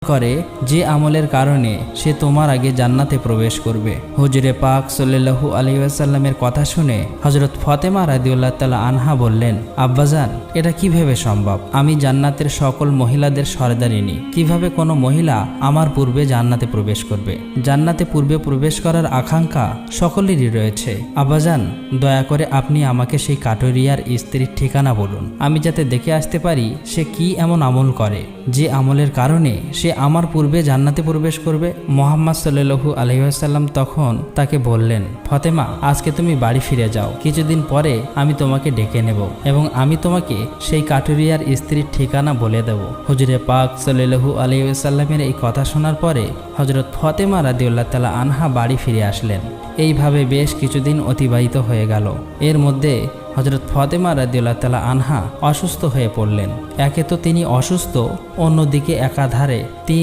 করে যে আমলের কারণে সে তোমার আগে জান্নাতে প্রবেশ করবে। হুজুরে পাক সাল্লাল্লাহু আলাইহি ওয়াসাল্লামের কথা শুনে হযরত ফাতেমা রাদিয়াল্লাহু তাআলা আনহা বললেন, আব্বাজান, এটা কিভাবে সম্ভব? আমি জান্নাতের সকল মহিলাদের সরদারিনী, কিভাবে কোনো মহিলা আমার পূর্বে জান্নাতে প্রবেশ করবে? জান্নাতে পূর্বে প্রবেশ করার আকাঙ্ক্ষা সকলেরই রয়েছে। আব্বাজান, দয়া করে আপনি আমাকে সেই কাঠুরিয়ার স্ত্রীর ঠিকানা বলুন, আমি যাতে দেখে আসতে পারি সে কি এমন আমল করে যে আমলের কারণে সে আমার পূর্বে জান্নাতে প্রবেশ করবে। মুহাম্মদ সাল্লাল্লাহু আলাইহি ওয়াসাল্লাম তখন তাকে বললেন, ফাতেমা, আজকে তুমি বাড়ি ফিরে যাও, কিছুদিন পরে আমি তোমাকে ডেকে নেব এবং আমি তোমাকে সেই কাঠুরিয়ার স্ত্রীর ঠিকানা বলে দেব। হুজুরে পাক সাল্লাল্লাহু আলাইহি ওয়াসাল্লামের এই কথা শোনার পরে হযরত ফাতেমা রাদিয়াল্লাহু তাআলা আনহা বাড়ি ফিরে আসলেন। এইভাবে বেশ কিছুদিন অতিবাহিত হয়ে গেল। এর মধ্যে হযরত ফাতেমা রাদিয়াল্লাহু তাআলা আনহা অসুস্থ হয়ে পড়লেন। একে তো তিনি অসুস্থ, অন্যদিকে একাধারে